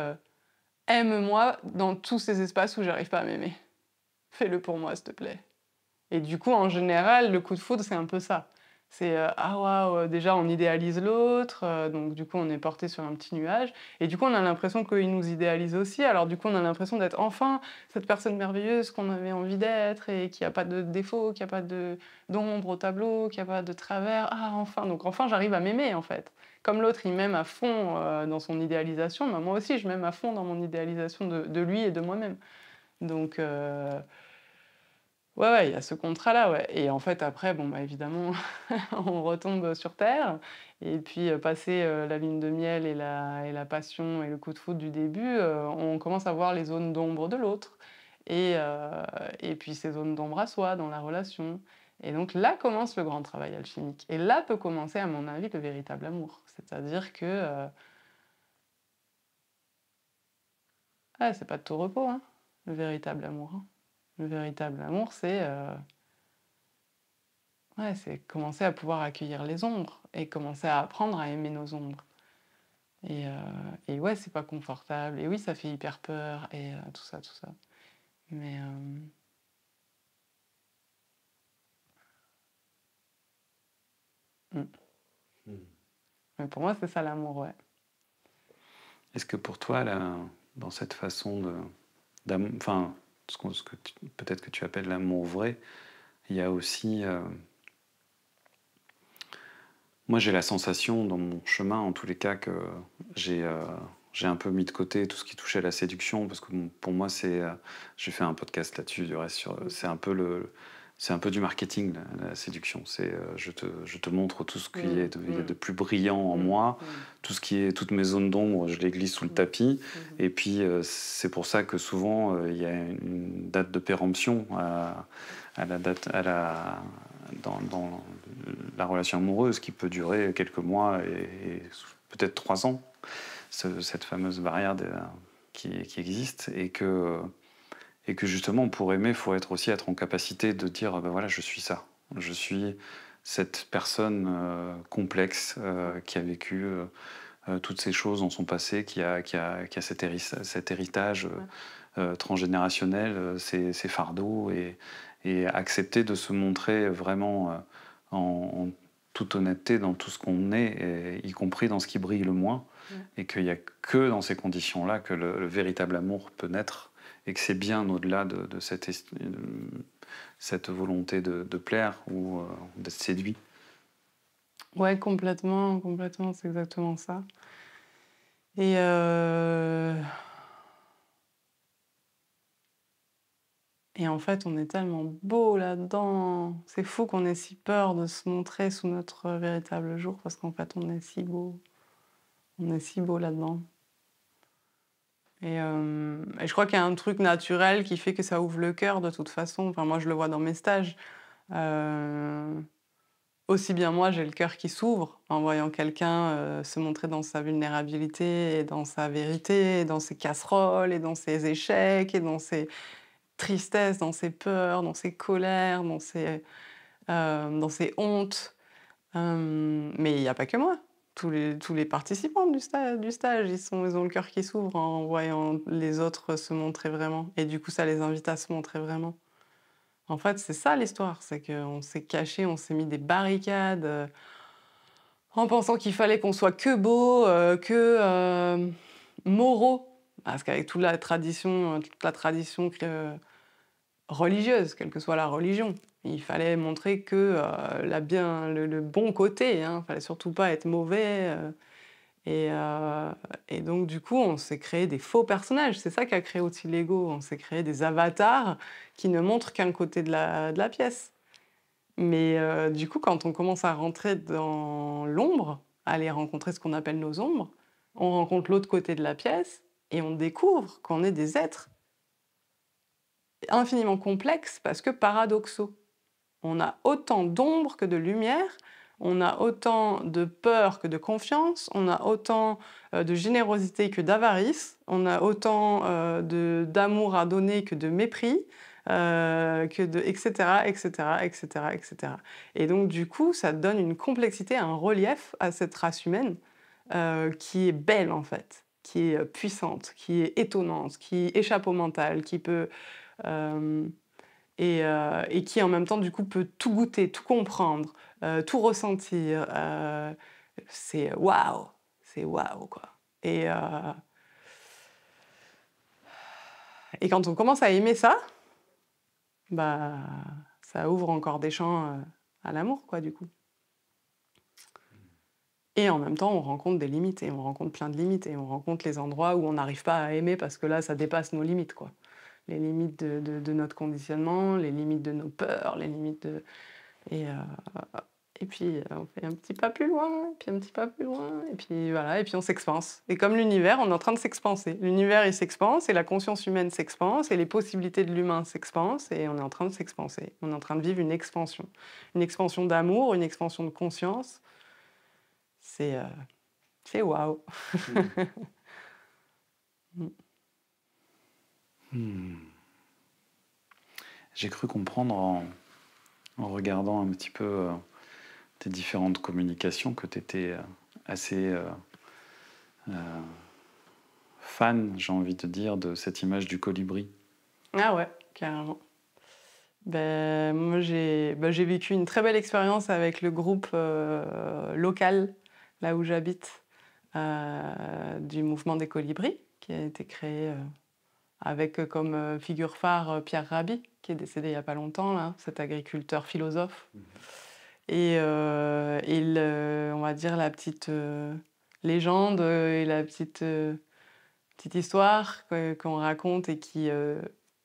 aime-moi dans tous ces espaces où j'arrive pas à m'aimer. Fais-le pour moi, s'il te plaît. Et du coup, en général, le coup de foudre, c'est un peu ça. C'est ah waouh, déjà on idéalise l'autre, donc du coup on est porté sur un petit nuage, et du coup on a l'impression qu'il nous idéalise aussi, alors du coup on a l'impression d'être enfin cette personne merveilleuse qu'on avait envie d'être, et qui a pas de défaut, qui a pas d'ombre au tableau, qui a pas de travers, ah enfin, donc enfin j'arrive à m'aimer en fait. Comme l'autre il m'aime à fond dans son idéalisation, bah, moi aussi je m'aime à fond dans mon idéalisation de lui et de moi-même. Donc... Ouais, il y a ce contrat-là, ouais. Et en fait, après, bon, bah, évidemment, on retombe sur terre. Et puis, passer la lune de miel et la passion et le coup de foudre du début, on commence à voir les zones d'ombre de l'autre. Et puis, ces zones d'ombre à soi dans la relation. Et donc là commence le grand travail alchimique. Et là peut commencer, à mon avis, le véritable amour. C'est-à-dire que c'est pas de tout repos, hein, le véritable amour, hein. Le véritable amour, c'est commencer à pouvoir accueillir les ombres et commencer à apprendre à aimer nos ombres. Et ouais, c'est pas confortable. Et oui, ça fait hyper peur. Et tout ça, tout ça. Mais... Mais pour moi, c'est ça l'amour, ouais. Est-ce que pour toi, là, dans cette façon enfin, peut-être que tu appelles l'amour vrai, il y a aussi... moi, j'ai la sensation, dans mon chemin, en tous les cas, que j'ai un peu mis de côté tout ce qui touchait à la séduction, parce que pour moi, j'ai fait un podcast là-dessus, du reste, c'est un peu du marketing, la séduction. Je te montre tout ce qui est il y a de plus brillant en moi, tout ce qui est toutes mes zones d'ombre, je les glisse sous le tapis. Et puis c'est pour ça que souvent il y a une date de péremption dans la relation amoureuse qui peut durer quelques mois et peut-être 3 ans. Cette fameuse barrière qui existe et que justement, pour aimer, il faut aussi être en capacité de dire, ben voilà, je suis ça. Je suis cette personne complexe qui a vécu toutes ces choses dans son passé, qui a cet héritage transgénérationnel, ces fardeaux, et accepter de se montrer vraiment en toute honnêteté dans tout ce qu'on est, y compris dans ce qui brille le moins, et qu'il n'y a que dans ces conditions-là que le véritable amour peut naître, et que c'est bien au-delà de cette volonté de plaire ou d'être séduit. Ouais, complètement, complètement, c'est exactement ça. Et en fait, on est tellement beau là-dedans. C'est fou qu'on ait si peur de se montrer sous notre véritable jour, parce qu'en fait, on est si beau. On est si beau là-dedans. Et je crois qu'il y a un truc naturel qui fait que ça ouvre le cœur de toute façon. Enfin, moi, je le vois dans mes stages. Aussi bien moi, j'ai le cœur qui s'ouvre en voyant quelqu'un se montrer dans sa vulnérabilité, et dans sa vérité, et dans ses casseroles, et dans ses échecs, et dans ses tristesses, dans ses peurs, dans ses colères, dans ses hontes. Mais il n'y a pas que moi. Tous les participants du stage, ils ont le cœur qui s'ouvre en voyant les autres se montrer vraiment. Et du coup, ça les invite à se montrer vraiment. En fait, c'est ça l'histoire, c'est qu'on s'est caché, on s'est mis des barricades en pensant qu'il fallait qu'on soit que beau, que moraux. Parce qu'avec toute la tradition religieuse, quelle que soit la religion, il fallait montrer que le bon côté, hein. Il fallait surtout pas être mauvais. Et donc, du coup, on s'est créé des faux personnages. C'est ça qui a créé aussi l'ego. On s'est créé des avatars qui ne montrent qu'un côté de la pièce. Mais du coup, quand on commence à rentrer dans l'ombre, à aller rencontrer ce qu'on appelle nos ombres, on rencontre l'autre côté de la pièce et on découvre qu'on est des êtres infiniment complexes parce que paradoxaux. On a autant d'ombre que de lumière, on a autant de peur que de confiance, on a autant de générosité que d'avarice, on a autant d'amour à donner que de mépris, etc., etc., etc., etc. Et donc, du coup, ça donne une complexité, un relief à cette race humaine qui est belle, en fait, qui est puissante, qui est étonnante, qui échappe au mental, qui peut... et qui en même temps du coup peut tout goûter, tout comprendre, tout ressentir. C'est waouh quoi. Et quand on commence à aimer ça, bah ça ouvre encore des champs à l'amour quoi du coup. Et en même temps, on rencontre des limites, et on rencontre plein de limites, et on rencontre les endroits où on n'arrive pas à aimer parce que là, ça dépasse nos limites, quoi. Les limites de notre conditionnement, les limites de nos peurs, les limites de... Et puis, on fait un petit pas plus loin, puis un petit pas plus loin, et puis voilà, et puis on s'expanse. Et comme l'univers, on est en train de s'expanser. L'univers, il s'expanse, et la conscience humaine s'expanse, et les possibilités de l'humain s'expansent, et on est en train de s'expanser. On est en train de vivre une expansion. Une expansion d'amour, une expansion de conscience. C'est waouh. J'ai cru comprendre en regardant un petit peu tes différentes communications que tu étais assez fan, j'ai envie de dire, de cette image du colibri. Ah ouais, carrément. Moi, j'ai vécu une très belle expérience avec le groupe local, là où j'habite, du mouvement des colibris, qui a été créé avec comme figure phare Pierre Rabhi, qui est décédé il n'y a pas longtemps, là, cet agriculteur philosophe. Et on va dire la petite légende et la petite histoire qu'on raconte et qui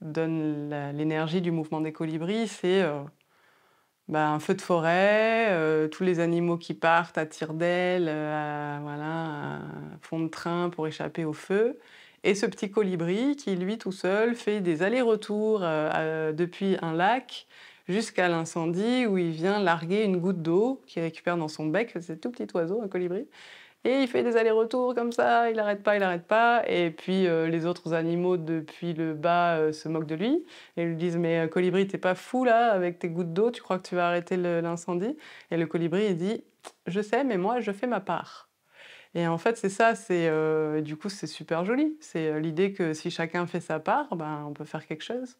donne l'énergie du mouvement des colibris, c'est un feu de forêt, tous les animaux qui partent à tire-d'aile, à fond de train pour échapper au feu. Et ce petit colibri qui, lui, tout seul, fait des allers-retours depuis un lac jusqu'à l'incendie où il vient larguer une goutte d'eau qu'il récupère dans son bec. C'est tout petit oiseau, un colibri. Et il fait des allers-retours comme ça, il n'arrête pas. Et puis les autres animaux depuis le bas se moquent de lui et lui disent « Mais colibri, t'es pas fou là avec tes gouttes d'eau, tu crois que tu vas arrêter l'incendie ?» Et le colibri, il dit « Je sais, mais moi, je fais ma part. » Et en fait, c'est ça, du coup, c'est super joli. C'est l'idée que si chacun fait sa part, on peut faire quelque chose.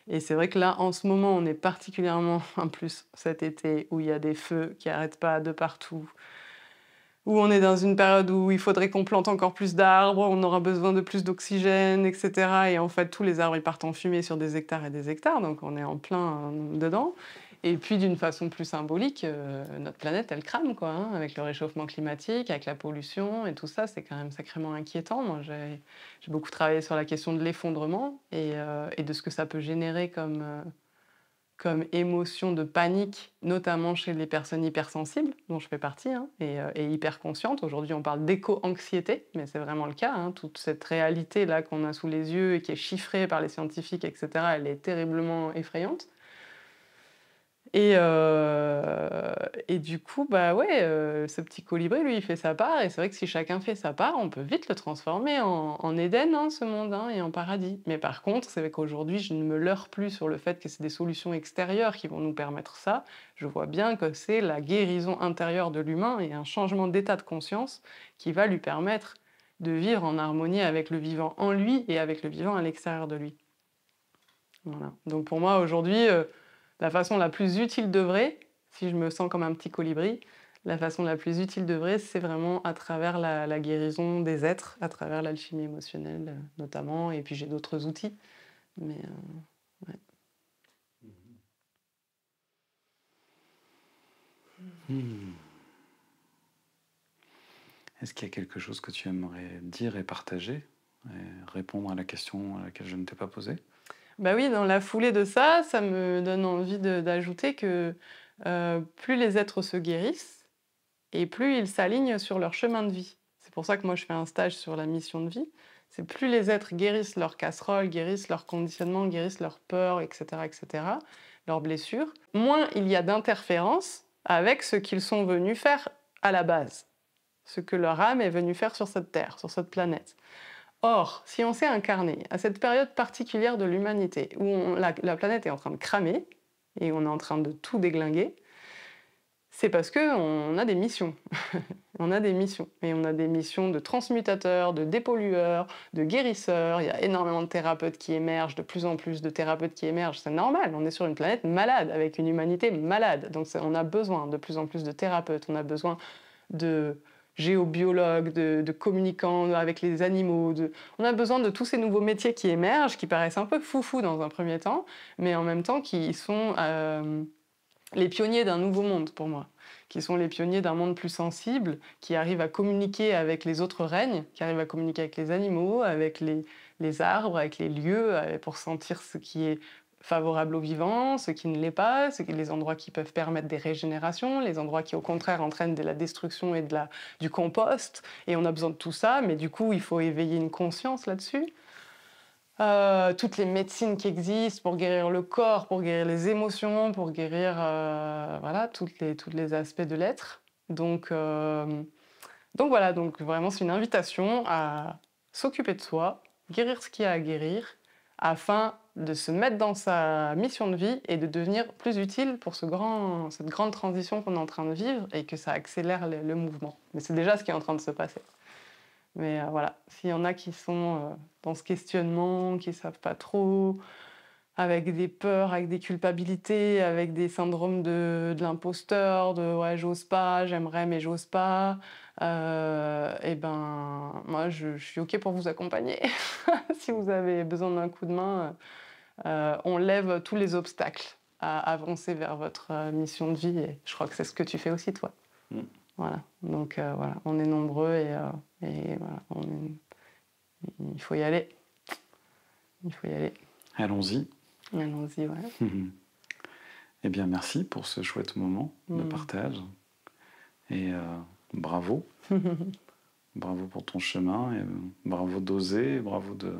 Et c'est vrai que là, en ce moment, on est particulièrement, en plus, cet été, où il y a des feux qui n'arrêtent pas de partout, où on est dans une période où il faudrait qu'on plante encore plus d'arbres, on aura besoin de plus d'oxygène, etc. Et en fait, tous les arbres ils partent en fumée sur des hectares et des hectares, donc on est en plein dedans. Et puis, d'une façon plus symbolique, notre planète, elle crame, quoi, hein, avec le réchauffement climatique, avec la pollution et tout ça, c'est quand même sacrément inquiétant. Moi, j'ai beaucoup travaillé sur la question de l'effondrement et de ce que ça peut générer comme émotion de panique, notamment chez les personnes hypersensibles, dont je fais partie, hein, et hyper conscientes. Aujourd'hui, on parle d'éco-anxiété, mais c'est vraiment le cas. Hein. Toute cette réalité-là qu'on a sous les yeux et qui est chiffrée par les scientifiques, etc., elle est terriblement effrayante. Et du coup, ce petit colibri, lui, il fait sa part. Et c'est vrai que si chacun fait sa part, on peut vite le transformer en Éden, hein, ce monde, hein, et en paradis. Mais par contre, c'est vrai qu'aujourd'hui, je ne me leurre plus sur le fait que c'est des solutions extérieures qui vont nous permettre ça. Je vois bien que c'est la guérison intérieure de l'humain et un changement d'état de conscience qui va lui permettre de vivre en harmonie avec le vivant en lui et avec le vivant à l'extérieur de lui. Voilà. Donc pour moi, aujourd'hui... la façon la plus utile d'œuvrer, si je me sens comme un petit colibri, la façon la plus utile d'œuvrer, c'est vraiment à travers la guérison des êtres, à travers l'alchimie émotionnelle notamment, et puis j'ai d'autres outils. Mais ouais. Est-ce qu'il y a quelque chose que tu aimerais dire et partager, et répondre à la question à laquelle je ne t'ai pas posée ? Oui, dans la foulée de ça, ça me donne envie d'ajouter que plus les êtres se guérissent, et plus ils s'alignent sur leur chemin de vie. C'est pour ça que moi je fais un stage sur la mission de vie. C'est plus les êtres guérissent leurs casseroles, guérissent leurs conditionnements, guérissent leurs peurs, etc., leurs blessures, moins il y a d'interférences avec ce qu'ils sont venus faire à la base, ce que leur âme est venue faire sur cette terre, sur cette planète. Or, si on s'est incarné à cette période particulière de l'humanité, où la planète est en train de cramer, et on est en train de tout déglinguer, c'est parce qu'on a des missions. On a des missions. Et on a des missions de transmutateurs, de dépollueurs, de guérisseurs. Il y a énormément de thérapeutes qui émergent, de plus en plus de thérapeutes qui émergent. C'est normal, on est sur une planète malade, avec une humanité malade. Donc on a besoin de plus en plus de thérapeutes, on a besoin de géobiologues, de communicants avec les animaux. On a besoin de tous ces nouveaux métiers qui émergent, qui paraissent un peu foufous dans un premier temps, mais en même temps qui sont les pionniers d'un nouveau monde pour moi, qui sont les pionniers d'un monde plus sensible, qui arrivent à communiquer avec les autres règnes, qui arrivent à communiquer avec les animaux, avec les arbres, avec les lieux, pour sentir ce qui est favorable aux vivants, ce qui ne l'est pas, les endroits qui peuvent permettre des régénérations, les endroits qui au contraire entraînent de la destruction et du compost. Et on a besoin de tout ça, mais du coup il faut éveiller une conscience là-dessus. Toutes les médecines qui existent pour guérir le corps, pour guérir les émotions, pour guérir tous les aspects de l'être. Donc voilà, donc vraiment c'est une invitation à s'occuper de soi, guérir ce qu'il y a à guérir, afin de se mettre dans sa mission de vie et de devenir plus utile pour cette grande transition qu'on est en train de vivre et que ça accélère le mouvement. Mais c'est déjà ce qui est en train de se passer. Mais voilà, s'il y en a qui sont dans ce questionnement, qui ne savent pas trop, avec des peurs, avec des culpabilités, avec des syndromes de l'imposteur, de ouais, j'ose pas, j'aimerais mais j'ose pas, et ben moi je suis OK pour vous accompagner. Si vous avez besoin d'un coup de main, on lève tous les obstacles à avancer vers votre mission de vie, et je crois que c'est ce que tu fais aussi toi. Voilà, donc voilà, on est nombreux et voilà, il faut y aller. Il faut y aller. Allons-y. Allons-y, ouais. Eh bien, merci pour ce chouette moment de partage. Et bravo. Bravo pour ton chemin. Et bravo d'oser. Bravo de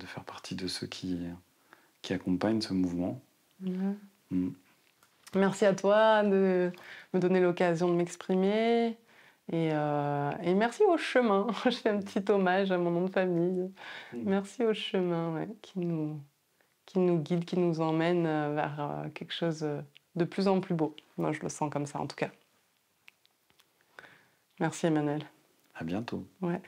faire partie de ceux qui accompagnent ce mouvement. Merci à toi de me donner l'occasion de m'exprimer. Et merci au chemin. Je fais un petit hommage à mon nom de famille. Merci au chemin, ouais, qui nous guide, qui nous emmène vers quelque chose de plus en plus beau. Moi, je le sens comme ça, en tout cas. Merci, Emmanuel. À bientôt. Ouais.